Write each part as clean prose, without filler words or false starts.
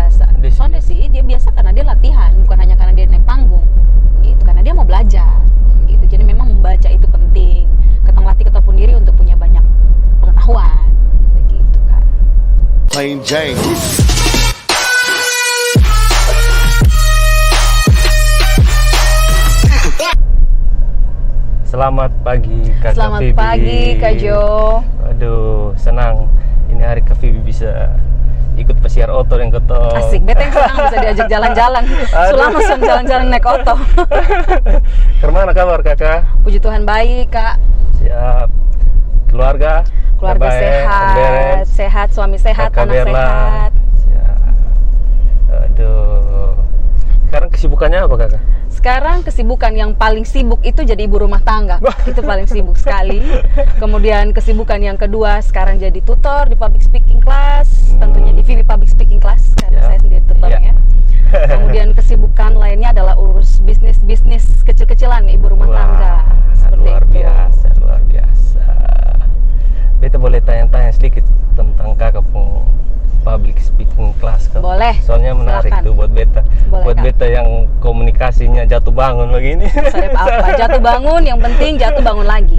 biasa. Soalnya sih dia biasa karena dia latihan, bukan hanya karena dia naik panggung gitu, karena dia mau belajar gitu. Jadi memang membaca itu penting, latih ketapun diri untuk punya banyak pengetahuan begitu Kak. Plain Jane. Selamat pagi Kak Selamat Vivi. pagi Kak Jo. Aduh, senang ini hari Kak Vivi bisa ikut pesiar oto yang keto. Asik, beta yang senang bisa diajak jalan-jalan. Selama jalan-jalan naik oto. Kemana kabar Kakak? Puji Tuhan baik Kak. Siap. Keluarga Keluarga sehat, beres. sehat, suami sehat, Kakak anak Berla. sehat. Siap. Aduh. Sekarang kesibukannya apa Kakak? Sekarang kesibukan yang paling sibuk itu jadi ibu rumah tangga. Itu paling sibuk sekali. Kemudian kesibukan yang kedua sekarang jadi tutor di public speaking class, tentunya di Vivi Public Speaking Class karena saya sendiri tutornya. Kemudian kesibukan lainnya adalah urus bisnis kecil-kecilan ibu rumah tangga. Seperti luar itu. biasa, luar biasa. Beta boleh tanya-tanya sedikit tentang Kakak pun public speaking class kan? Boleh. Soalnya menarik Silakan. tuh buat beta. Boleh, buat Kak. beta yang komunikasinya jatuh bangun begini. Saya apa? Jatuh bangun, yang penting jatuh bangun lagi.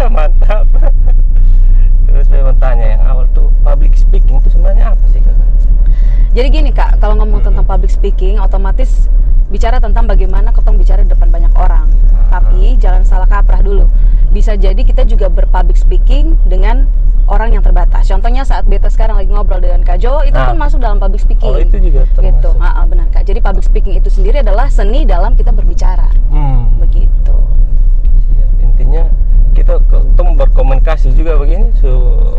Mantap. Terus saya mau tanya yang awal tuh public speaking itu sebenarnya apa sih Kakak? Jadi gini Kak, kalau ngomong tentang public speaking, otomatis bicara tentang bagaimana ketong bicara di depan banyak orang. Tapi jangan salah kaprah dulu. Bisa jadi kita juga berpublic speaking dengan orang yang terbatas. Contohnya saat beta sekarang lagi ngobrol dengan Kak Jo, itu pun masuk dalam public speaking. Oh, itu juga termasuk. Gitu. Benar Kak. Jadi public speaking itu sendiri adalah seni dalam kita berbicara. Begitu. Siap. Intinya kita berkomunikasi juga begini.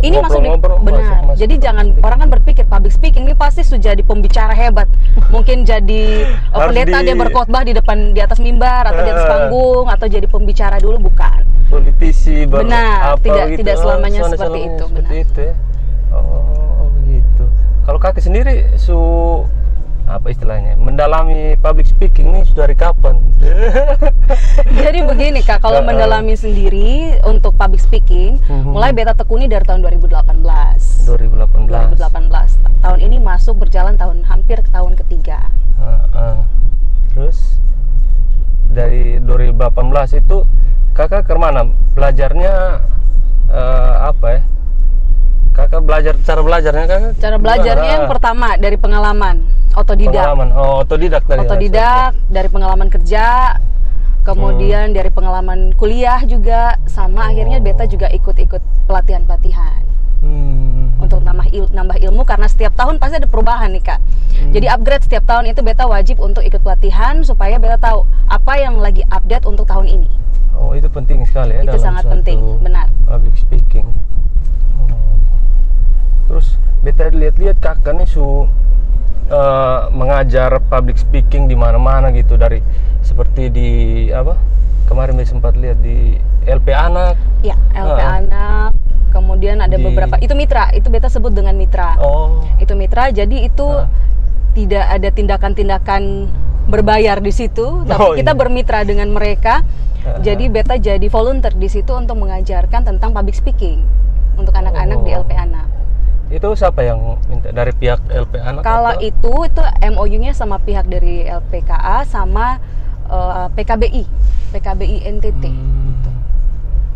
Ini masuk benar. masuk Jadi jangan orang kan berpikir public speaking ini pasti sudah jadi pembicara hebat. Mungkin jadi pendeta dia berkhotbah di atas mimbar atau di atas panggung atau jadi pembicara dulu, bukan. Politisi Benar, apa tidak gitu. selamanya seperti itu, Seperti benar. itu ya. Oh, begitu. Kalau Kakak sendiri apa istilahnya? Mendalami public speaking ini sudah dari kapan? Jadi begini Kak, kalau mendalami sendiri untuk public speaking, mulai beta tekuni dari tahun 2018. 2018. Tahun ini masuk berjalan hampir ke tahun ketiga. Terus dari 2018 itu Kakak kemana? Belajarnya apa ya? Kakak cara belajarnya Kakak? Cara belajarnya yang pertama dari pengalaman, otodidak. Pengalaman. Oh, otodidak dari Otodidak dari pengalaman kerja, kemudian dari pengalaman kuliah juga, sama akhirnya beta juga ikut-ikut pelatihan-pelatihan. Untuk nambah ilmu karena setiap tahun pasti ada perubahan nih Kak. Jadi upgrade setiap tahun itu beta wajib untuk ikut pelatihan supaya beta tahu apa yang lagi update untuk tahun ini. Oh, itu penting sekali ya. Itu dalam sangat suatu penting, benar. Public speaking. Terus beta lihat-lihat Kakak nih mengajar public speaking di mana-mana gitu, dari seperti di apa? Kemarin beta sempat lihat di LP Anak. Ya, LP Anak. Kemudian ada beberapa, itu mitra, itu beta sebut dengan mitra. Oh. Itu mitra, jadi itu tidak ada tindakan-tindakan berbayar di situ, tapi kita bermitra dengan mereka. Jadi beta jadi volunteer di situ untuk mengajarkan tentang public speaking untuk anak-anak di LP Anak. Itu siapa yang minta, dari pihak LP Anak? Kalau itu MOU-nya sama pihak dari LPKA sama PKBI NTT.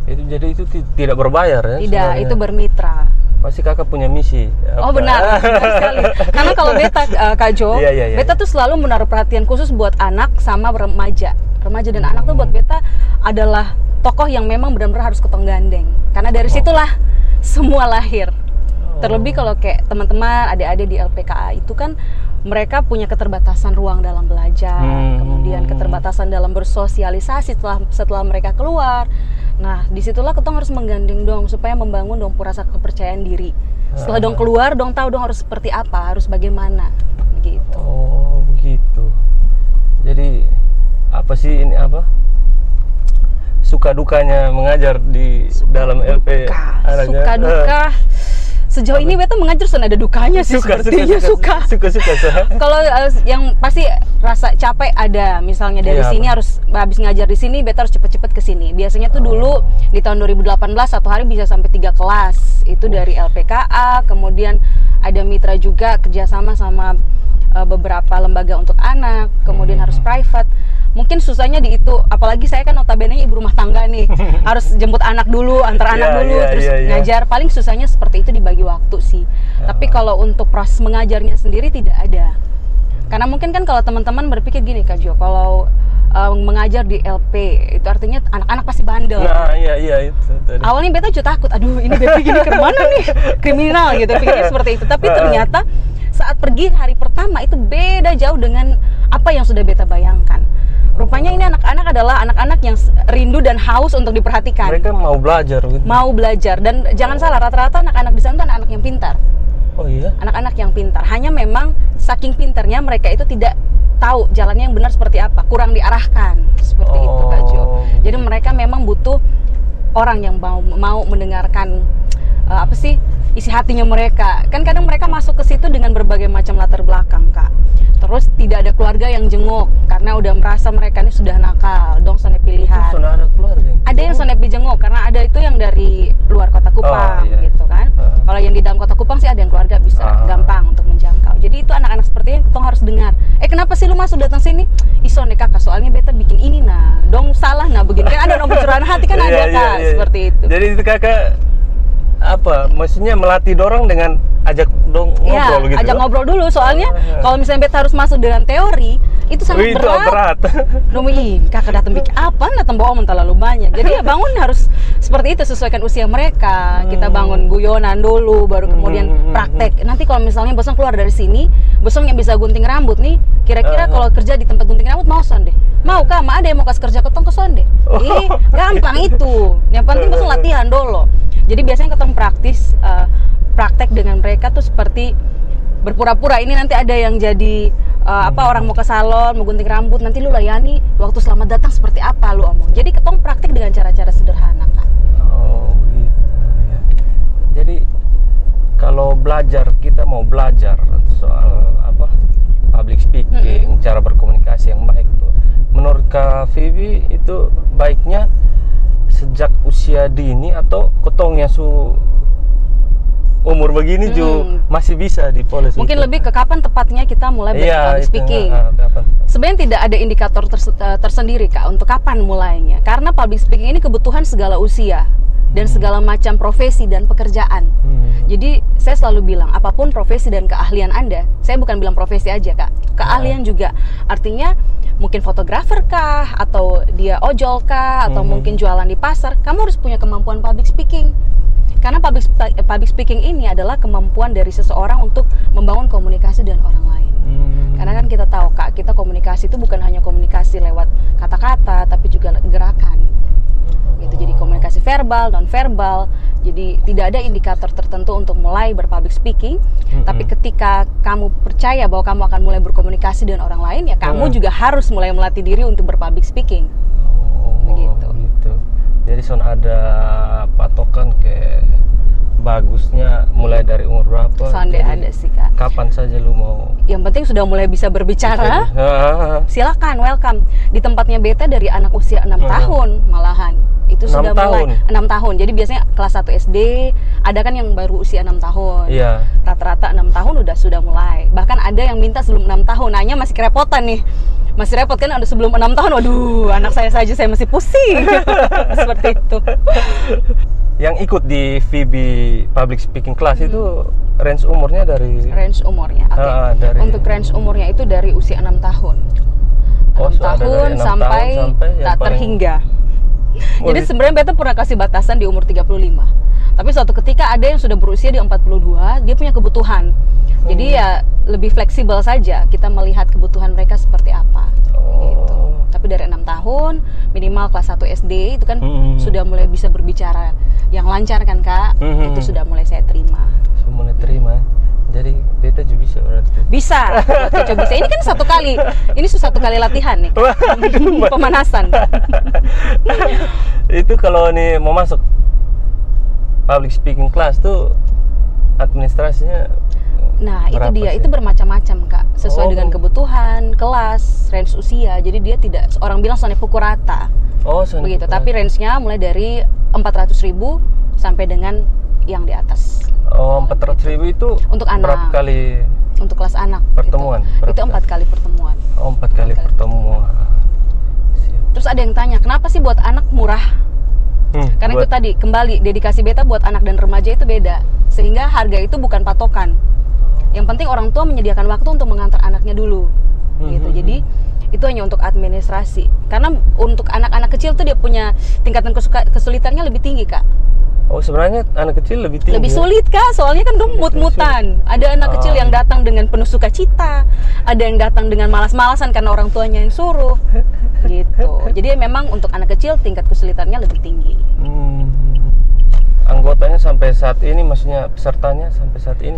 Itu jadi itu tidak berbayar ya? Tidak, sebenarnya? itu bermitra. Pasti Kakak punya misi. Oh benar sekali. Karena kalau beta Kak Jo, beta tuh selalu menaruh perhatian khusus buat anak sama remaja dan anak tuh buat beta adalah tokoh yang memang benar-benar harus ketong gandeng. Karena dari situlah semua lahir. Terlebih kalau kayak teman-teman adik-adik di LPKA itu kan mereka punya keterbatasan ruang dalam belajar, kemudian keterbatasan dalam bersosialisasi setelah mereka keluar. Nah, disitulah ketong harus menggandeng dong supaya membangun dong rasa kepercayaan diri. Setelah dong keluar, dong tahu dong harus seperti apa, harus bagaimana, gitu. Oh, begitu. Jadi apa sih ini apa? Suka dukanya mengajar di dalam LP Anak? Suka duka. Sejauh ini beta mengajar sudah ada dukanya sih, sepertinya suka. Kalau yang pasti rasa capek ada, misalnya dari sini harus habis ngajar di sini, beta harus cepet-cepet ke sini. Biasanya tuh dulu di tahun 2018 satu hari bisa sampai 3 kelas. Itu dari LPKA, kemudian ada mitra juga kerjasama sama beberapa lembaga untuk anak, kemudian harus private. Mungkin susahnya di itu, apalagi saya kan notabene ibu rumah tangga nih, harus jemput anak dulu, antar anak dulu, terus ngajar. Paling susahnya seperti itu dibagi waktu sih. Tapi kalau untuk proses mengajarnya sendiri tidak ada. Karena mungkin kan kalau teman-teman berpikir gini Kak Jo, kalau mengajar di LP itu artinya anak-anak pasti bandel. Nah iya itu tadi. Awalnya beta juga takut, aduh ini beta gini kemana nih, kriminal gitu, pikirnya seperti itu. Tapi ternyata saat pergi hari pertama itu beda jauh dengan apa yang sudah beta bayangkan. Rupanya ini anak-anak adalah anak-anak yang rindu dan haus untuk diperhatikan. Mereka mau belajar gitu. Mau belajar, dan jangan salah, rata-rata anak-anak di sana itu anak-anak yang pintar. Oh iya? Anak-anak yang pintar, hanya memang saking pintarnya mereka itu tidak tahu jalannya yang benar seperti apa, kurang diarahkan seperti itu Kak Jo. Jadi mereka memang butuh orang yang mau mendengarkan isi hatinya mereka. Kan kadang mereka masuk ke situ dengan berbagai macam latar belakang Kak. Terus tidak ada keluarga yang jenguk karena udah merasa mereka ini sudah nakal, dong soalnya pilihan. Itu ada keluarga. Ada yang soalnya dijenguk karena ada itu yang dari luar kota Kupang gitu kan. Kalau yang di dalam kota Kupang sih ada yang keluarga bisa gampang untuk menjangkau. Jadi itu anak-anak seperti ini kita harus dengar. Kenapa sih lu masuk datang sini? Iso nih kakak, soalnya beta bikin ini nah, dong salah nah begini kan ada nomor curahan hati kan ada Kak seperti itu. Jadi itu kakak maksudnya melatih dorong dengan ajak ngobrol gitu. Ajak ngobrol dulu soalnya kalau misalnya beta harus masuk dengan teori itu sangat berat. Kakak datang bikin apa? Datang bawa terlalu banyak. Jadi ya bangun harus seperti itu, sesuaikan usia mereka. Kita bangun guyonan dulu, baru kemudian praktek. Nanti kalau misalnya bosong keluar dari sini, bosong yang bisa gunting rambut nih, kira-kira kalau kerja di tempat gunting rambut mau sonde? Mau Kak? Ma ada yang mau kasih kerja ketong ke sonde? Gampang itu. Yang penting bosong latihan dulu. Jadi biasanya ketemu praktek dengan mereka tuh seperti berpura-pura ini nanti ada yang jadi orang mau ke salon, mau gunting rambut, nanti lu layani waktu selamat datang seperti apa lu omong. Jadi ketemu praktek dengan cara-cara sederhana Kak. Oh gitu ya. Jadi kalau kita mau belajar soal public speaking, cara berkomunikasi yang baik tuh, menurut Kak Vivi itu baiknya sejak usia dini atau ketongnya umur begini juga masih bisa dipoles? Mungkin gitu. Lebih ke kapan tepatnya kita mulai public speaking. Sebenarnya tidak ada indikator tersendiri Kak untuk kapan mulainya. Karena public speaking ini kebutuhan segala usia dan segala macam profesi dan pekerjaan. Jadi saya selalu bilang apapun profesi dan keahlian Anda, saya bukan bilang profesi aja Kak, keahlian juga. Artinya mungkin fotografer kah, atau dia ojol kah, atau mungkin jualan di pasar, kamu harus punya kemampuan public speaking. Karena public speaking ini adalah kemampuan dari seseorang untuk membangun komunikasi dengan orang lain. Karena kan kita tahu Kak, kita komunikasi itu bukan hanya komunikasi lewat kata-kata, tapi juga gerakan. Gitu. Jadi komunikasi verbal, non verbal. Jadi tidak ada indikator tertentu untuk mulai berpublic speaking. Tapi ketika kamu percaya bahwa kamu akan mulai berkomunikasi dengan orang lain, ya kamu juga harus mulai melatih diri untuk berpublic speaking. Begitu. Jadi ada patokan kayak bagusnya mulai dari umur berapa? Ada sih Kak. Kapan saja lu mau? Yang penting sudah mulai bisa berbicara. Silakan, welcome. Di tempatnya beta dari anak usia 6 tahun malahan. Itu sudah mulai 6 tahun. Jadi biasanya kelas 1 SD, ada kan yang baru usia 6 tahun. Iya. Rata-rata 6 tahun sudah mulai. Bahkan ada yang minta sebelum 6 tahun, nanya masih kerepotan nih. Masih repot kan, ada sebelum 6 tahun, waduh anak saya saja saya masih pusing. Seperti itu. Yang ikut di VB Public Speaking Class itu range umurnya dari? Range umurnya, oke. Untuk range umurnya itu dari usia 6 tahun. 6 tahun sampai tak terhingga. Jadi sebenarnya beta pernah kasih batasan di umur 35. Tapi suatu ketika ada yang sudah berusia di 42, dia punya kebutuhan. Jadi ya lebih fleksibel saja, kita melihat kebutuhan mereka seperti apa. Gitu. Tapi dari 6 tahun, minimal kelas 1 SD itu kan sudah mulai bisa berbicara yang lancar kan Kak. Itu sudah mulai saya terima. Mulai terima. Jadi beta juga bisa berarti. Bisa, bisa. Ini kan satu kali latihan nih. Pemanasan. Itu kalau nih mau masuk public speaking class tuh administrasinya. Nah itu dia, itu bermacam-macam Kak, sesuai dengan kebutuhan, kelas, range usia. Jadi dia tidak, orang bilang soalnya pukul rata. Begitu, tapi range-nya mulai dari 400.000 sampai dengan yang di atas. 400.000 Ibu itu untuk anak. berapa kali Untuk kelas anak pertemuan? Itu 4 kali pertemuan. Oh, 4 kali pertemuan. Terus ada yang tanya, kenapa sih buat anak murah? Karena itu tadi, kembali, dedikasi beta buat anak dan remaja itu beda. Sehingga harga itu bukan patokan. Yang penting orang tua menyediakan waktu untuk mengantar anaknya dulu. Gitu. Jadi itu hanya untuk administrasi. Karena untuk anak-anak kecil tuh dia punya tingkatan kesulitannya lebih tinggi, Kak. Oh, sebenarnya anak kecil lebih tinggi. Lebih sulit, Kak, soalnya kan mut-mutan. Ada anak kecil yang datang dengan penuh sukacita, ada yang datang dengan malas-malasan karena orang tuanya yang suruh. Gitu. Jadi memang untuk anak kecil tingkat kesulitannya lebih tinggi. Anggotanya sampai saat ini, maksudnya pesertanya sampai saat ini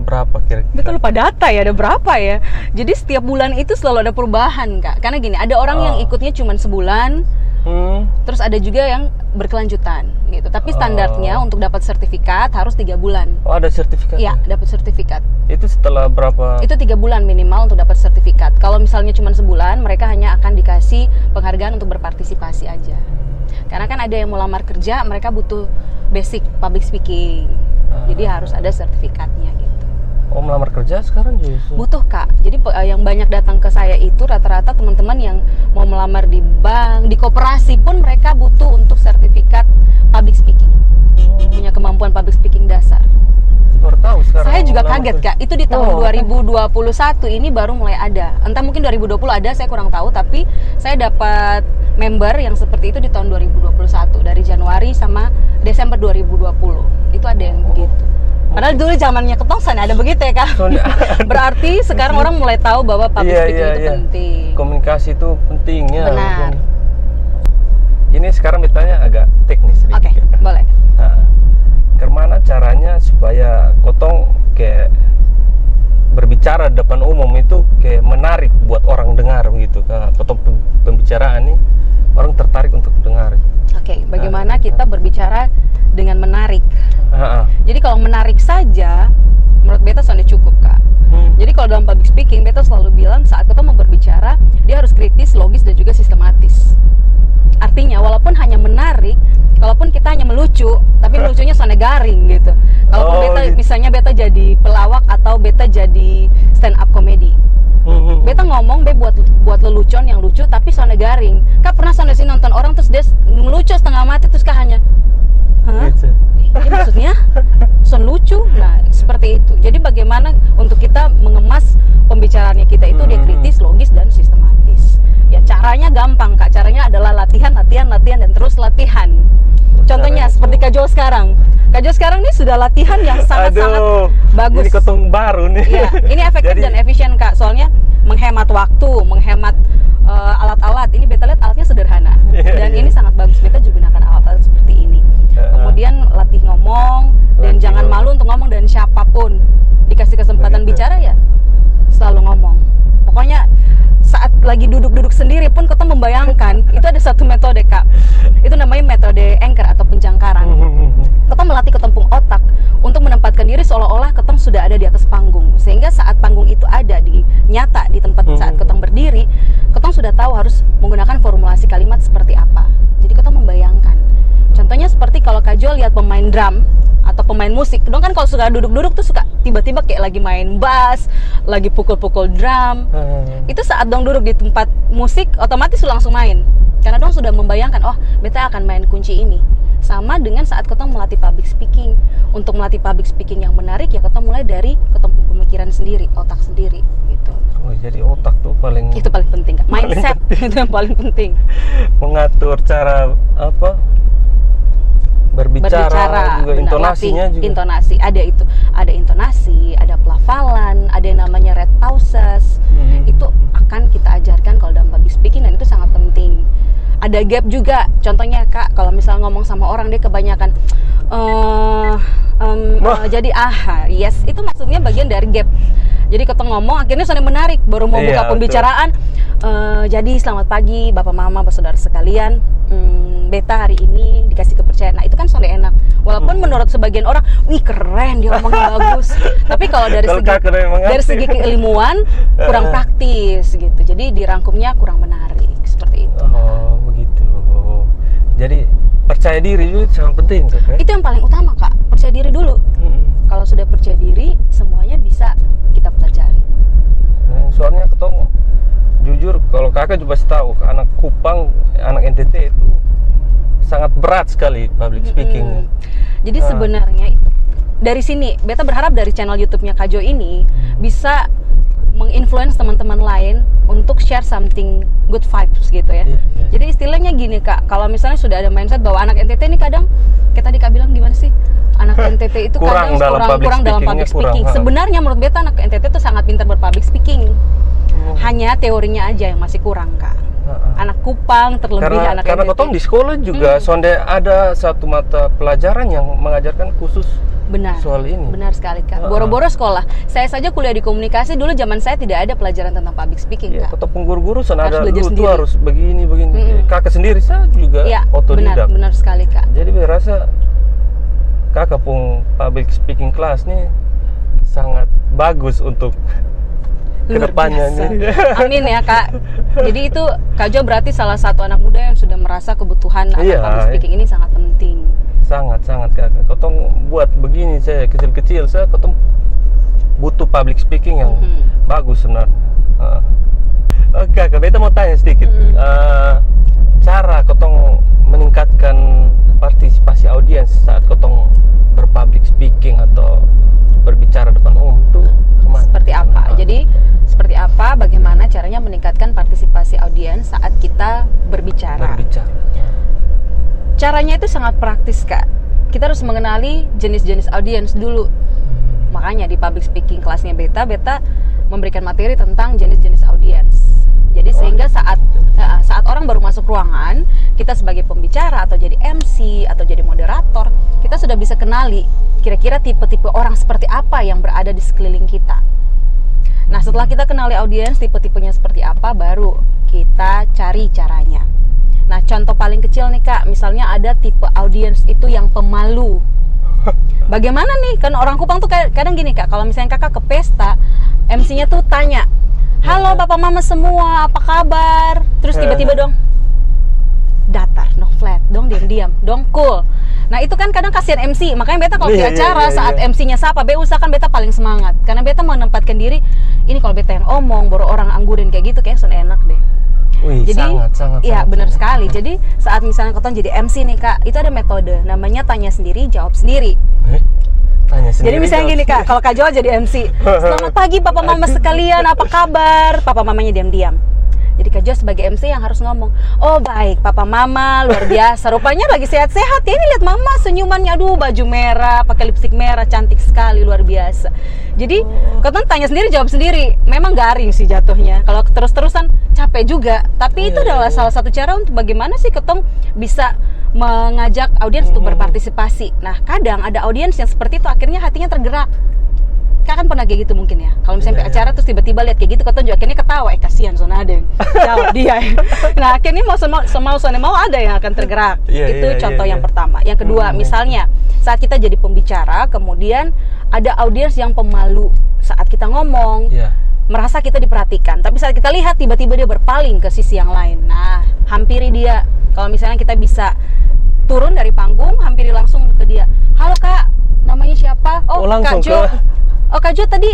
berapa kira-kira? Betul, lupa data ya, ada berapa ya. Jadi setiap bulan itu selalu ada perubahan, Kak. Karena gini, ada orang yang ikutnya cuma sebulan, terus ada juga yang berkelanjutan gitu. Tapi standarnya untuk dapat sertifikat harus 3 bulan. Oh, ada sertifikat? Iya, dapat sertifikat. Itu setelah berapa? Itu 3 bulan minimal untuk dapat sertifikat. Kalau misalnya cuma sebulan, mereka hanya akan dikasih penghargaan untuk berpartisipasi aja. Karena kan ada yang mau lamar kerja, mereka butuh basic public speaking. Jadi harus ada sertifikatnya gitu. Oh, melamar kerja sekarang juga? Butuh, Kak. Jadi yang banyak datang ke saya itu rata-rata teman-teman yang mau melamar di bank, di koperasi pun mereka butuh untuk sertifikat public speaking. Punya kemampuan public speaking dasar. Baru tahu sekarang. Saya juga kaget, Kak. Itu di tahun 2021 ini baru mulai ada. Entah mungkin 2020 ada, saya kurang tahu. Tapi saya dapat member yang seperti itu di tahun 2021. Dari Januari sama Desember 2020. Itu ada yang begitu. Padahal dulu zamannya Ketongsan ada begitu ya, Kak. Berarti sekarang orang mulai tahu bahwa public speaking itu penting. Komunikasi itu pentingnya. Benar. Ini sekarang bertanya agak teknis. Oke, boleh. Nah, kemana caranya supaya kotong kayak berbicara di depan umum itu kayak menarik buat orang dengar gitu, Kak? Kotong pembicaraan nih orang tertarik untuk dengar. Oke, bagaimana kita berbicara dengan menarik? Jadi kalau menarik saja, menurut beta sudah cukup, Kak. Jadi kalau dalam public speaking, beta selalu bilang saat kita mau berbicara, dia harus kritis, logis, dan juga sistematis. Artinya, walaupun hanya menarik, kalaupun kita hanya melucu, tapi melucunya sudah garing gitu. Kalaupun beta, misalnya beta jadi pelawak atau beta jadi stand up comedy, beta ngomong buat lelucon yang lucu tapi soalnya garing. Kak pernah soalnya sih nonton orang terus dia melucu setengah mati terus Kak hanya ini maksudnya son lucu. Nah seperti itu. Jadi bagaimana untuk kita mengemas pembicaraannya kita itu dia kritis, logis, dan sistematis. Ya caranya gampang, Kak. Caranya adalah latihan dan terus latihan. Contohnya seperti Kak Jo sekarang. Kak Jo sekarang ini sudah latihan yang sangat-sangat bagus. Ini ketong baru nih. Ya, ini efektif dan efisien, Kak. Soalnya menghemat waktu, menghemat alat-alat. Ini beta lihat alatnya sederhana. Dan ini sangat bagus. Beta juga gunakan alat-alat seperti ini. Kemudian latih ngomong dan jangan malu untuk ngomong dan siapapun dikasih kesempatan bicara ya selalu ngomong. Pokoknya saat lagi duduk-duduk sendiri pun kita membayangkan itu ada satu metode, Kak. Itu namanya metode anchor atau penjangkaran. Kita melatih ketempung otak untuk menempatkan diri seolah-olah ketong sudah ada di atas panggung. Sehingga saat panggung itu ada di nyata di tempat saat ketong berdiri, ketong sudah tahu harus menggunakan formulasi kalimat seperti apa. Jadi ketong membayangkan. Contohnya seperti kalau Kak Jo lihat pemain drum atau pemain musik, dong kan kalau suka duduk-duduk tuh suka tiba-tiba kayak lagi main bass, lagi pukul-pukul drum. Itu saat dong duduk di tempat musik otomatis langsung main. Karena dong sudah membayangkan, oh beta akan main kunci ini. Sama dengan saat ketong melatih public speaking. Untuk melatih public speaking yang menarik ya ketong mulai dari ketong pemikiran sendiri, otak sendiri gitu. Oh, jadi otak tuh itu paling penting, Kak. Mindset itu yang paling penting. Mengatur cara apa? Berbicara juga, intonasinya juga. Intonasi ada itu, ada intonasi, ada pelafalan, ada yang namanya red pauses. Itu akan kita ajarkan kalau dalam public speaking dan itu sangat penting. Ada gap juga, contohnya Kak, kalau misal ngomong sama orang dia kebanyakan jadi yes, itu maksudnya bagian dari gap. Jadi ketemu ngomong akhirnya saling menarik, baru mau buka pembicaraan. Jadi selamat pagi Bapak Mama, Saudara sekalian. Beta hari ini dikasih kepercayaan. Nah itu kan sudah enak. Walaupun menurut sebagian orang, wih keren dia ngomongnya bagus. Tapi kalau dari segi keilmuan kurang praktis gitu. Jadi dirangkumnya kurang menarik seperti itu. Oh begitu. Jadi percaya diri itu sangat penting, Kak. Itu yang paling utama, Kak. Percaya diri dulu. Kalau sudah percaya diri, kakak juga pasti tahu anak Kupang, anak NTT itu sangat berat sekali public speaking. Jadi sebenarnya dari sini beta berharap dari channel YouTube-nya Kak Jo ini bisa menginfluence teman-teman lain untuk share something good vibes gitu ya. Jadi istilahnya gini Kak, kalau misalnya sudah ada mindset bahwa anak NTT ini kadang kayak tadi Kak bilang gimana sih? Anak NTT itu kadang kurang dalam public speaking. Sebenarnya menurut beta anak NTT itu sangat pintar berpublic speaking. Hanya teorinya aja yang masih kurang Kak. Anak Kupang terlebih anak NTT. Karena kotong di sekolah juga sonde ada satu mata pelajaran yang mengajarkan khusus soal ini. Benar sekali Kak. Boro-boro sekolah. Saya saja kuliah di komunikasi, dulu zaman saya tidak ada pelajaran tentang public speaking Kak. Kotong pengguru-guru ada dulu tuh harus begini. Kakak sendiri saya juga otodidak. Benar sekali Kak. Jadi berasa kakak pun public speaking class nih sangat bagus untuk kedepannya nih. Amin ya Kak. Jadi itu Kak Jo berarti salah satu anak muda yang sudah merasa kebutuhan public speaking ini sangat penting. Sangat kakak. Kotong buat begini saya kecil-kecil saya kotong butuh public speaking yang bagus sebenarnya. Oke Kak, beta mau tanya sedikit. Cara kotong meningkatkan partisipasi audiens saat kotong berpublic speaking atau berbicara depan umum itu kemana? Seperti apa? Jadi seperti apa? Bagaimana caranya meningkatkan partisipasi audiens saat kita berbicara? Caranya itu sangat praktis Kak. Kita harus mengenali jenis-jenis audiens dulu. Makanya di public speaking kelasnya beta memberikan materi tentang jenis-jenis audiens. Jadi sehingga saat orang baru masuk ruangan, kita sebagai pembicara atau jadi MC atau jadi moderator, kita sudah bisa kenali kira-kira tipe-tipe orang seperti apa yang berada di sekeliling kita. Nah, setelah kita kenali audiens tipe-tipenya seperti apa, baru kita cari caranya. Nah, contoh paling kecil nih Kak, misalnya ada tipe audiens itu yang pemalu. Bagaimana nih? Kan orang Kupang tuh kadang gini Kak, kalau misalnya kakak ke pesta, MC-nya tuh tanya, halo Papa Mama semua, apa kabar? Terus tiba-tiba dong datar, no flat, dong diam-diam, dong cool. Nah itu kan kadang kasihan MC, makanya beta kalau di acara saat MC-nya sapa, usahakan beta paling semangat. Karena beta menempatkan diri, ini kalau beta yang omong, baru orang anggurin kayak gitu, kayaknya soalnya enak deh. Jadi, sangat benar sekali. Jadi saat misalnya kotong jadi MC nih Kak, itu ada metode, namanya tanya sendiri, jawab sendiri. Jadi misalnya gini Kak, kalau Kak Jo jadi MC, selamat pagi Papa Mama sekalian, apa kabar? Papa Mamanya diam-diam. Jadi Kak Jo sebagai MC yang harus ngomong, oh baik Papa Mama, luar biasa, rupanya lagi sehat-sehat ya, ini lihat Mama senyumannya, aduh baju merah, pakai lipstik merah, cantik sekali, luar biasa. Jadi kotong tanya sendiri, jawab sendiri. Memang garing sih jatuhnya, kalau terus-terusan capek juga. Tapi itu adalah salah satu cara untuk bagaimana sih kotong bisa mengajak audiens untuk berpartisipasi. Nah kadang ada audiens yang seperti itu akhirnya hatinya tergerak. Kak kan pernah kayak gitu mungkin ya. Kalau misalnya acara terus tiba-tiba lihat kayak gitu, kotong juga akhirnya ketawa, kasihan soalnya ada yang jawab dia. Nah akhirnya mau ada yang akan tergerak. Itu contoh yang pertama. Yang kedua, misalnya saat kita jadi pembicara, kemudian ada audiens yang pemalu saat kita ngomong, merasa kita diperhatikan. Tapi saat kita lihat tiba-tiba dia berpaling ke sisi yang lain. Nah hampiri dia. Kalau misalnya kita bisa turun dari panggung, hampiri langsung ke dia. Halo Kak, namanya siapa? Oh Kak Jo. Oh Kak Jo tadi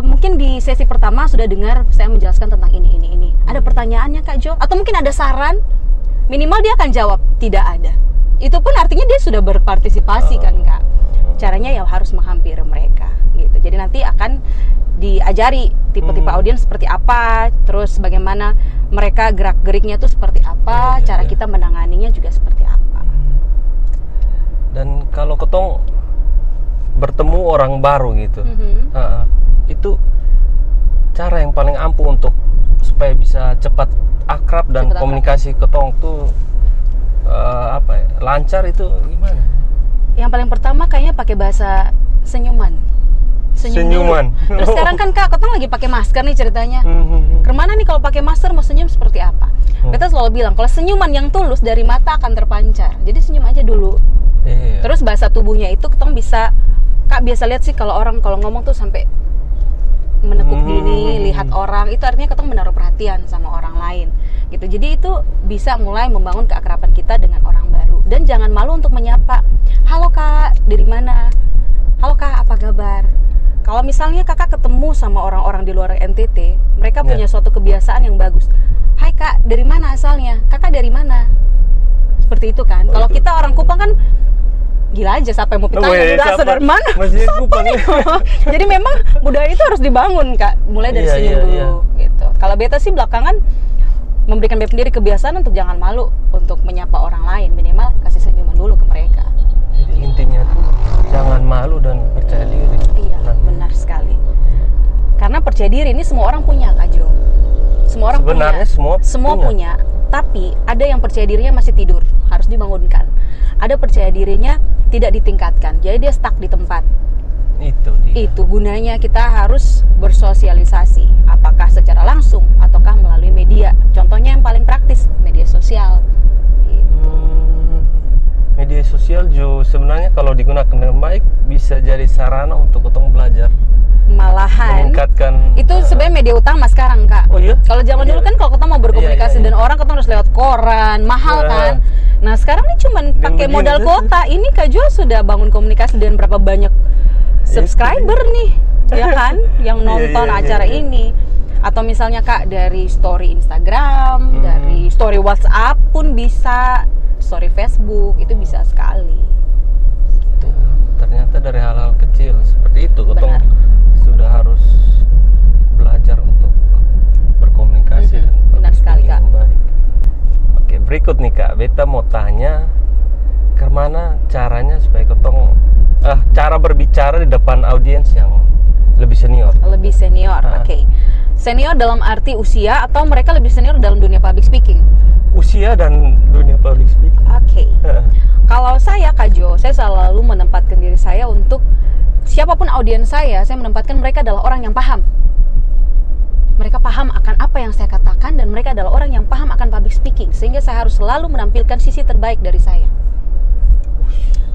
mungkin di sesi pertama sudah dengar saya menjelaskan tentang ini. Ada pertanyaannya Kak Jo? Atau mungkin ada saran? Minimal dia akan jawab tidak ada. Itu pun artinya dia sudah berpartisipasi kan Kak. Caranya ya harus menghampiri mereka gitu. Jadi nanti akan diajari tipe-tipe audiens seperti apa, terus bagaimana mereka gerak-geriknya tuh seperti apa, cara kita menanganinya juga seperti apa. Dan kalau kotong bertemu orang baru gitu, itu cara yang paling ampuh untuk supaya bisa cepat akrab dan komunikasi kotong tuh lancar itu gimana? Yang paling pertama kayaknya pakai bahasa senyuman. Terus sekarang kan Kak, kotong lagi pakai masker nih ceritanya. Kemana nih kalau pakai masker mau senyum seperti apa? Beta selalu bilang kalau senyuman yang tulus dari mata akan terpancar. Jadi senyum aja dulu. Terus bahasa tubuhnya itu kotong bisa, Kak biasa lihat sih kalau orang kalau ngomong tuh sampai menekuk gini, lihat orang, itu artinya kotong menaruh perhatian sama orang lain. Gitu. Jadi itu bisa mulai membangun keakraban kita dengan orang baru. Dan jangan malu untuk menyapa. Halo Kak, dari mana? Halo Kak, apa kabar? Kalau misalnya kakak ketemu sama orang-orang di luar NTT, mereka punya suatu kebiasaan yang bagus. hai kak, dari mana asalnya? Kakak dari mana? Seperti itu kan. Kalau kita orang Kupang kan gila aja, siapa yang mau ditanya asal dari mana? Kupang nih? Jadi memang budaya itu harus dibangun kak, mulai dari senyum dulu gitu. Kalau beta sih belakangan memberikan beta sendiri kebiasaan untuk jangan malu untuk menyapa orang lain, minimal kasih senyuman dulu ke mereka. Jadi intinya tuh jangan malu dan percaya diri. Iya, benar sekali. Karena percaya diri ini semua orang punya kak Jo. Semua orang sebenarnya punya. Semua punya. Tapi ada yang percaya dirinya masih tidur, harus dibangunkan. Ada percaya dirinya tidak ditingkatkan, jadi dia stuck di tempat. Itu dia. Itu gunanya kita harus bersosialisasi, apakah secara langsung ataukah melalui media. Contohnya yang paling praktis, media sosial. Gitu. Media sosial juga sebenarnya kalau digunakan dengan baik bisa jadi sarana untuk ketemu belajar. Malahan meningkatkan itu sebenarnya media utama sekarang kak. Oh iya? Kalau zaman dulu kan kalau kita mau berkomunikasi dan orang kita harus lewat koran, mahal kan. Nah sekarang ini cuman pakai modal kuota. Ini Kak Jo sudah bangun komunikasi dengan berapa banyak subscriber nih, ya kan? Yang nonton acara ini. Atau misalnya Kak dari story Instagram, dari story WhatsApp pun bisa, story Facebook itu bisa sekali. Ternyata dari hal-hal kecil seperti itu, Kotong sudah harus belajar untuk berkomunikasi dan benar sekali Kak. Baik. Oke, berikut nih Kak, beta mau tanya kemana caranya supaya Kotong cara berbicara di depan audiens yang lebih senior. Lebih senior, oke. Senior dalam arti usia atau mereka lebih senior dalam dunia public speaking? Usia dan dunia public speaking. Oke. Kalau saya Kak Jo, saya selalu menempatkan diri saya untuk siapapun audiens saya menempatkan mereka adalah orang yang paham. Mereka paham akan apa yang saya katakan dan mereka adalah orang yang paham akan public speaking, sehingga saya harus selalu menampilkan sisi terbaik dari saya.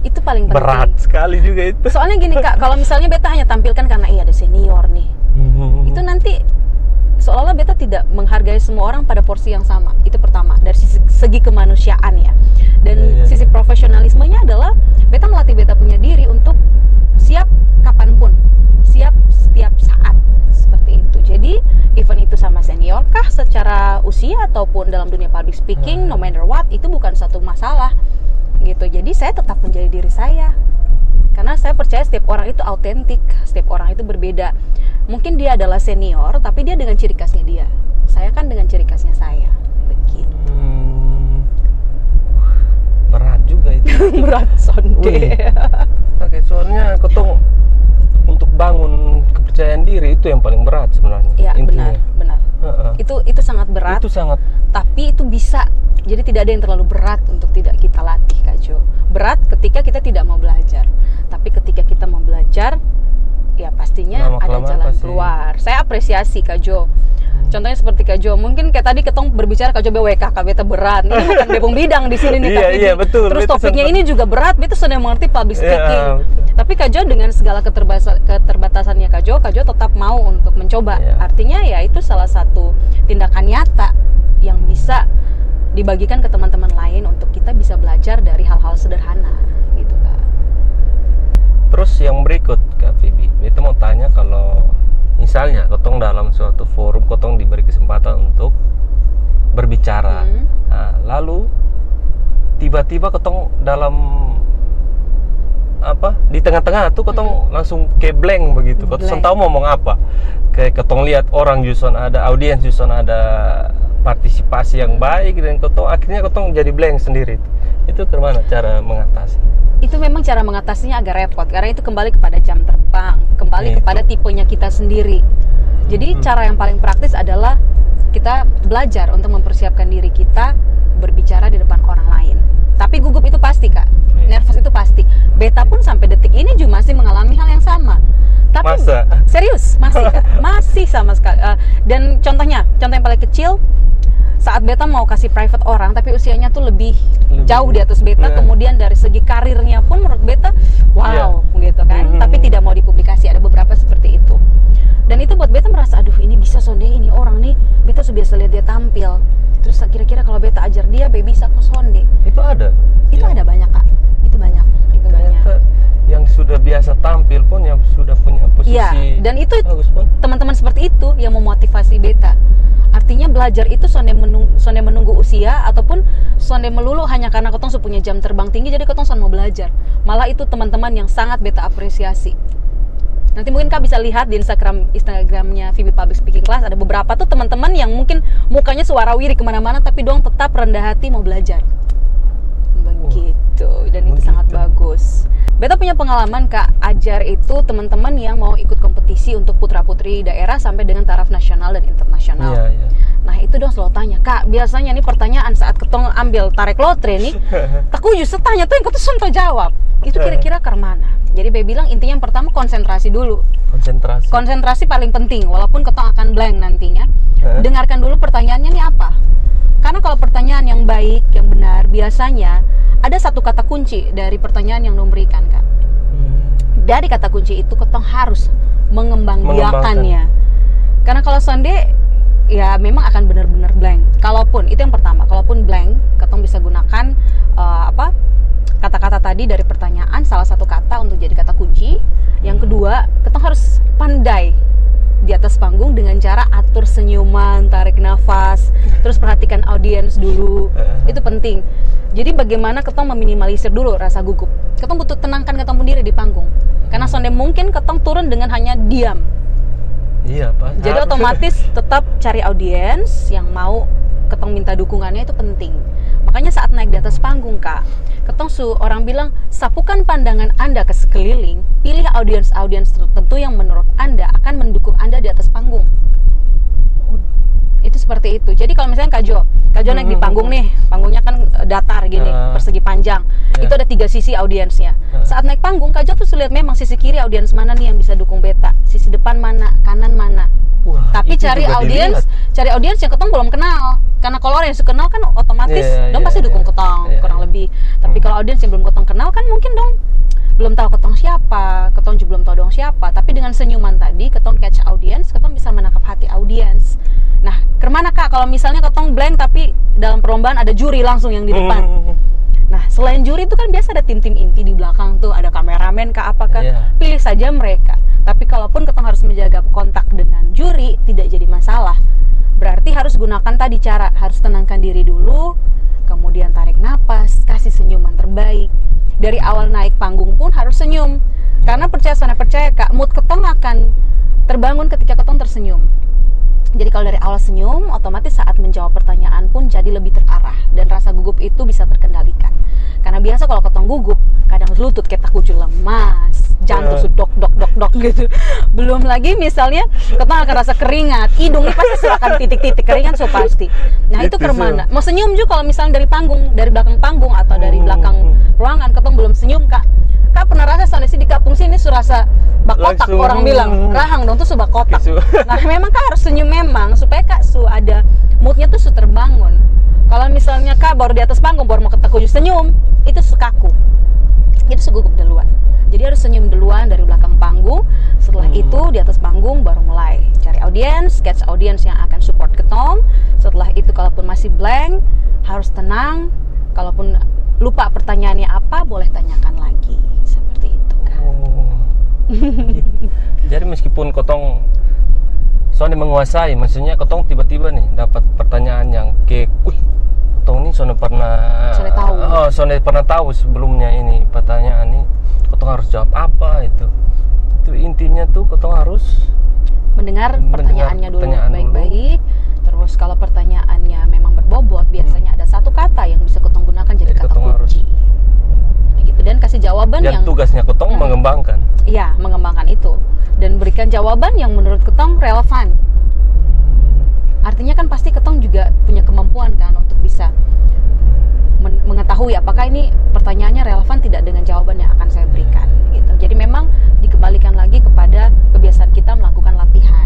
Itu paling penting. Berat sekali juga itu. Soalnya gini Kak, kalau misalnya beta hanya tampilkan karena ada senior nih, itu nanti seolah-olah beta tidak menghargai semua orang pada porsi yang sama. Itu pertama, dari segi kemanusiaan ya. Dan sisi profesionalismenya adalah beta melatih beta punya diri untuk siap kapanpun, siap setiap saat, seperti itu. Jadi event itu sama senior kah secara usia ataupun dalam dunia public speaking, no matter what, itu bukan satu masalah gitu. Jadi saya tetap menjadi diri saya, karena saya percaya setiap orang itu autentik, setiap orang itu berbeda. Mungkin dia adalah senior tapi dia dengan ciri khasnya dia, saya kan dengan ciri khasnya saya, begitu. Berat juga itu. Berat sonde. Oke, soalnya Kotong untuk bangun kepercayaan diri itu yang paling berat sebenarnya. Iya, intinya. benar. Itu sangat berat. Itu sangat. Tapi itu bisa. Jadi tidak ada yang terlalu berat untuk tidak kita latih Kak Jo. Berat ketika kita tidak mau belajar. Tapi ketika kita mau belajar, ya pastinya ada jalan keluar. Saya apresiasi Kak Jo. Contohnya seperti Kak Jo, mungkin kayak tadi Ketong berbicara Kak Jo BWK, Kak Beta berat. Ini bukan Bepom Bidang di sini nih Kak. Iya, betul. Terus topiknya ini juga berat, Beta sudah mengerti public speaking. Tapi Kak Jo dengan segala keterbatasannya Kak Jo tetap mau untuk mencoba. Artinya ya itu salah satu tindakan nyata yang bisa dibagikan ke teman-teman lain untuk kita bisa belajar dari hal-hal sederhana gitu Kak. Terus yang berikut Kak Phoebe, Beta mau tanya kalau misalnya Kotong dalam suatu forum Kotong diberi kesempatan untuk berbicara, lalu tiba-tiba Kotong dalam di tengah-tengah tuh Kotong langsung kayak blank begitu, Kotong tahu mau ngomong apa. Kayak Kotong lihat orang justru ada audiens, justru ada partisipasi yang baik dan akhirnya Kotong jadi blank sendiri. Itu gimana cara mengatasi? Itu memang cara mengatasinya agak repot karena itu kembali kepada jam terbang, kembali kepada tipenya kita sendiri. Jadi cara yang paling praktis adalah kita belajar untuk mempersiapkan diri kita berbicara di depan orang lain. Tapi gugup itu pasti Kak, nervous itu pasti. Beta pun sampai detik ini juga masih mengalami hal yang sama. Tapi serius masih Kak, masih sama sekali. Dan contoh yang paling kecil, saat Beta mau kasih private orang tapi usianya tuh lebih jauh di atas Beta, kemudian dari segi karirnya pun menurut Beta wow gitu kan, tapi tidak mau dipublikasi. Ada beberapa seperti itu, dan itu buat Beta merasa aduh ini bisa sonde, ini orang nih Beta sudah biasa lihat dia tampil, terus kira-kira kalau Beta ajar dia bisa kok sonde. Itu ada banyak Kak, itu banyak yang sudah biasa tampil pun yang sudah punya posisi. Dan itu teman-teman seperti itu yang memotivasi Beta. Artinya belajar belajar itu sonde menunggu usia ataupun sonde melulu hanya karena ketong punya jam terbang tinggi jadi ketong mau belajar. Malah itu teman-teman yang sangat beta apresiasi. Nanti mungkin Kak bisa lihat di Instagramnya VB Public Speaking Class, ada beberapa tuh teman-teman yang mungkin mukanya suarawiri kemana-mana tapi doang tetap rendah hati mau belajar. Begitu, dan itu sangat bagus. Beta punya pengalaman Kak, ajar itu teman-teman yang mau ikut kompetisi untuk putra-putri daerah sampai dengan taraf nasional dan internasional. Iya. Nah itu dong selalu tanya, Kak, biasanya nih pertanyaan saat ketong ambil tarik lotre nih, takut justru tanya tuh yang ketong sonto jawab. Itu kira-kira ke mana? Jadi Be bilang intinya yang pertama konsentrasi dulu. Konsentrasi paling penting, walaupun ketong akan blank nantinya. Dengarkan dulu pertanyaannya nih apa. Karena kalau pertanyaan yang baik, yang benar, biasanya ada satu kata kunci dari pertanyaan yang diberikan, Kak. Dari kata kunci itu ketong harus mengembangbiakannya. Karena kalau sonde ya memang akan benar-benar blank. Kalaupun itu yang pertama, kalaupun blank, ketong bisa gunakan kata-kata tadi dari pertanyaan, salah satu kata untuk jadi kata kunci. Yang kedua, ketong harus pandai di atas panggung dengan cara atur senyuman, tarik nafas, terus perhatikan audiens dulu. Itu penting. Jadi bagaimana ketong meminimalisir dulu rasa gugup. Ketong butuh tenangkan ketong sendiri di panggung. Karena sonde mungkin ketong turun dengan hanya diam. Iya, Pak. Jadi otomatis tetap cari audiens yang mau ketong minta dukungannya, itu penting. Makanya saat naik di atas panggung, Kak, ketong orang bilang, sapukan pandangan Anda ke sekeliling, pilih audiens-audiens tertentu yang menurut Anda akan mendukung Anda di atas panggung. Itu seperti itu. Jadi kalau misalnya Kak Jo naik di panggung nih, panggungnya kan datar gini, persegi panjang. Itu ada 3 sisi audiensnya. Saat naik panggung, Kak Jo tuh lihat memang sisi kiri audiens mana nih yang bisa dukung beta, sisi depan mana, kanan mana. Wah, tapi cari audiens yang ketong belum kenal. Karena kalau orang yang sudah kenal kan otomatis dong pasti dukung ketong kurang lebih. Tapi kalau audiens yang belum ketong kenal kan mungkin dong belum tahu ketong siapa, ketong juga belum tahu dong siapa. Tapi dengan senyuman tadi ketong catch audiens, ketong bisa menangkap hati audiens. Nah, kemana Kak kalau misalnya ketong blank tapi dalam perlombaan ada juri langsung yang di depan? Nah, selain juri itu kan biasa ada tim-tim inti di belakang tuh, ada kameramen kah apakah? Pilih saja mereka. Tapi kalaupun ketong harus menjaga kontak dengan juri, tidak jadi masalah. Berarti harus gunakan tadi cara, harus tenangkan diri dulu, kemudian tarik napas, kasih senyuman terbaik. Dari awal naik panggung pun harus senyum. Karena percaya Kak, mood ketong akan terbangun ketika ketong tersenyum. Jadi kalau dari awal senyum, otomatis saat menjawab pertanyaan pun jadi lebih terarah dan rasa gugup itu bisa terkendalikan. Karena biasa kalau ketong gugup, kadang lutut kita kucu lemas, jantung dok gitu. Belum lagi misalnya ketong akan rasa keringat, hidung ini pasti akan titik-titik keringat pasti. Nah itu kemana? Mau senyum juga kalau misalnya dari belakang panggung atau dari belakang ruangan ketong belum senyum Kak pernah rasa soalnya sih di kampung sini rasa bakotak langsung, orang bilang rahang dong tuh subak kotak. Nah memang Kak harus senyum memang supaya Kak ada moodnya tuh terbangun. Kalau misalnya Kak baru di atas panggung baru mau keteku senyum itu kaku, itu segugup duluan. Jadi harus senyum duluan dari belakang panggung. Setelah itu di atas panggung baru mulai cari audiens, catch audiens yang akan support ketong. Setelah itu kalaupun masih blank harus tenang. Kalaupun lupa pertanyaannya apa boleh tanyakan lagi. Seperti itu Kak. Jadi meskipun ketong soalnya menguasai, maksudnya ketong tiba-tiba nih dapat pertanyaan yang ketong ini soalnya pernah tahu sebelumnya ini pertanyaan ini ketong harus jawab apa itu intinya tuh ketong harus mendengar pertanyaannya dulu baik-baik. Terus kalau pertanyaannya memang berbobot, biasanya ada satu kata yang bisa ketong gunakan jadi kata kunci. Gitu. Dan kasih jawaban yang tugasnya ketong mengembangkan. Iya, mengembangkan itu dan berikan jawaban yang menurut ketong relevan. Artinya kan pasti ketong juga punya kemampuan kan untuk bisa mengetahui apakah ini pertanyaannya relevan tidak dengan jawaban yang akan saya berikan gitu. Jadi memang dikembalikan lagi kepada kebiasaan kita melakukan latihan.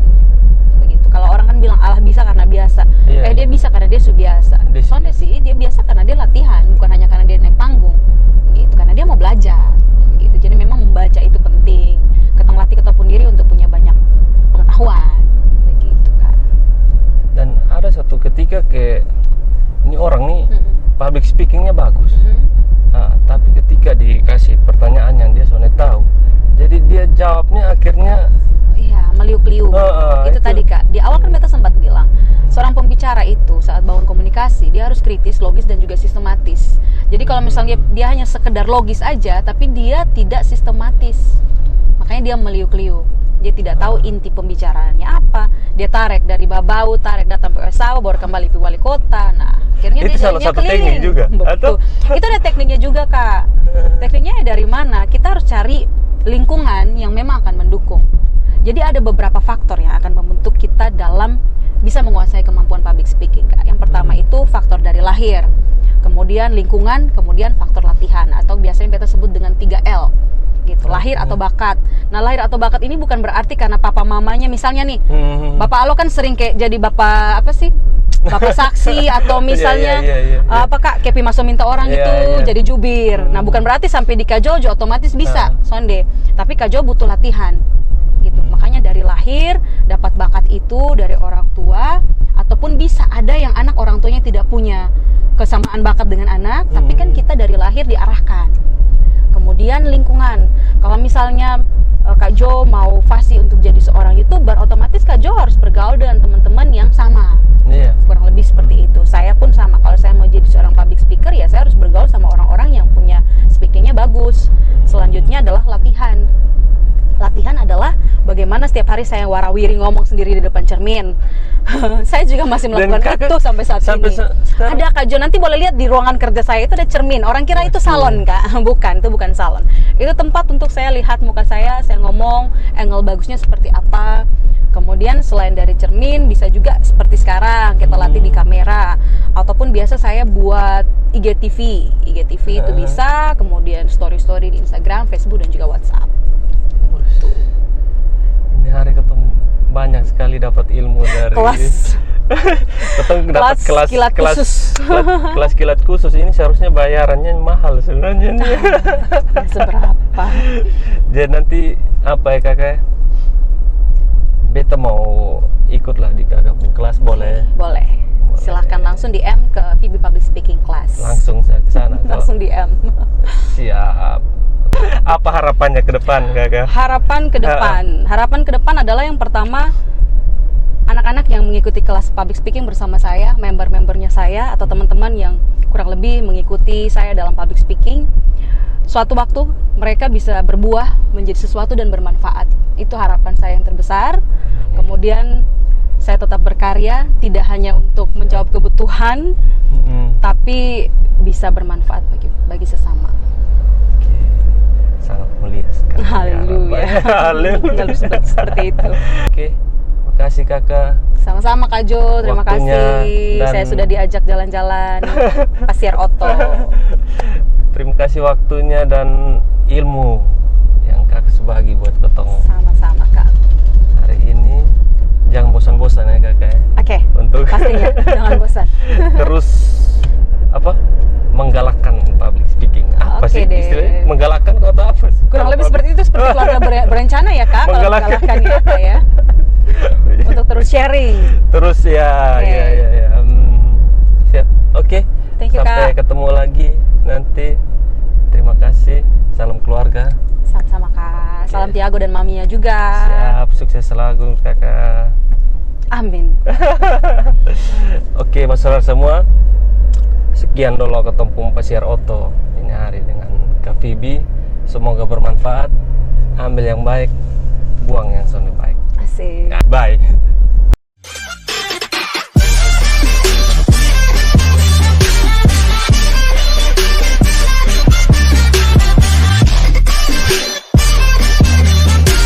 Begitu. Kalau orang kan bilang Allah bisa karena biasa. Dia bisa karena dia sudah biasa. Soalnya sih dia biasa karena dia latihan, bukan hanya karena dia naik panggung. Gitu. Karena dia mau belajar. Gitu. Jadi memang membaca itu penting. Ketong latih ketong diri untuk punya banyak pengetahuan. Begitu Kak. Dan ada satu ketika ini orang nih public speakingnya bagus, tapi ketika dikasih pertanyaan yang dia soalnya tahu, jadi dia jawabnya akhirnya meliuk-liuk. Itu tadi Kak, di awal kan beta sempat bilang seorang pembicara pembicara itu saat bangun komunikasi, dia harus kritis, logis, dan juga sistematis. Jadi kalau misalnya dia hanya sekedar logis aja, tapi dia tidak sistematis, makanya dia meliuk-liuk. Dia tidak tahu inti pembicaraannya apa. Dia tarik dari babau, tarik datang ke Esawa, baru kembali ke wali kota. Nah, akhirnya itu dia salah satu keliling. teknik juga. Betul. Itu ada tekniknya juga, Kak. Tekniknya dari mana? Kita harus cari lingkungan yang memang akan mendukung. Jadi ada beberapa faktor yang akan membentuk kita dalam bisa menguasai kemampuan public speaking, Kak. Yang pertama itu faktor dari lahir, kemudian lingkungan, kemudian faktor latihan, atau biasanya kita sebut dengan 3L gitu, lahir atau bakat. Nah, lahir atau bakat ini bukan berarti karena papa mamanya, misalnya nih, bapak Alo kan sering kayak jadi bapak apa sih, bapak saksi atau misalnya apa Kak, Kepi Maso minta orang itu jadi jubir. Nah, bukan berarti sampai di Kajojo otomatis bisa sonde, tapi Kajojo butuh latihan gitu. Makanya dari lahir dapat bakat itu dari orang tua, ataupun bisa ada yang anak orang tuanya tidak punya kesamaan bakat dengan anak, tapi kan kita dari lahir diarahkan. Kemudian lingkungan, kalau misalnya Kak Jo mau fasih untuk jadi seorang YouTuber, otomatis Kak Jo harus bergaul dengan teman-teman yang sama. Kurang lebih seperti itu. Saya pun sama, kalau saya mau jadi seorang public speaker, ya saya harus bergaul sama orang-orang yang punya speakingnya bagus. Selanjutnya adalah latihan. Latihan adalah bagaimana setiap hari saya warawiri ngomong sendiri di depan cermin. Saya juga masih melakukan itu sampai saat ini. Ada Kak Jo, nanti boleh lihat di ruangan kerja saya itu ada cermin. Orang kira itu salon, Kak. Bukan, itu bukan salon. Itu tempat untuk saya lihat muka saya ngomong, angle bagusnya seperti apa. Kemudian selain dari cermin, bisa juga seperti sekarang kita latih di kamera, ataupun biasa saya buat IGTV. IGTV itu bisa, kemudian story-story di Instagram, Facebook, dan juga WhatsApp. Ini hari ketemu banyak sekali dapat ilmu dari kelas. Ketemu dapat kelas kilat khusus. Ini seharusnya bayarannya mahal sebenarnya. Seberapa? Jadi nanti apa ya Kakak? Beta mau ikutlah di Kakak punya kelas, boleh? Boleh. Silahkan langsung DM ke Phoebe Public Speaking Class. Langsung saya ke sana. Langsung DM. Siap. Apa harapannya ke depan, Kakak? Harapan ke depan adalah yang pertama, anak-anak yang mengikuti kelas public speaking bersama saya, member-membernya saya atau teman-teman yang kurang lebih mengikuti saya dalam public speaking, suatu waktu mereka bisa berbuah menjadi sesuatu dan bermanfaat. Itu harapan saya yang terbesar. Kemudian saya tetap berkarya, tidak hanya untuk menjawab kebutuhan, tapi bisa bermanfaat bagi sesama. Sangat mulia sekali. Haleluya. Seperti itu. Oke, makasih Kakak. Sama-sama Kak Jo, terima waktunya, kasih. Saya sudah diajak jalan-jalan Pasiar Oto. Terima kasih waktunya dan ilmu yang Kakak sebagi buat ketemu. Sama-sama Kak. Hari ini jangan bosan-bosan ya Kakak. Oke. Untuk pastinya jangan bosan. Terus menggalakkan public speaking. Apa sih istilahnya? Menggalakkan atau apa? Kurang lebih seperti itu, seperti keluarga berencana ya Kak. Menggalakkan ya Kak ya. Untuk terus sharing. Terus ya. Siap. Oke. Thank you, sampai Kak. Ketemu lagi nanti. Terima kasih. Salam keluarga. Sama-sama Kak. Salam Tiago dan maminya juga. Siap. Sukses selalu Kakak. Amin. Oke, masyarakat semua. Sekian dulu ketemu Pasiar Oto ini hari dengan Kak Phoebe. Semoga bermanfaat. Ambil yang baik, buang yang lebih baik. Asik. Bye.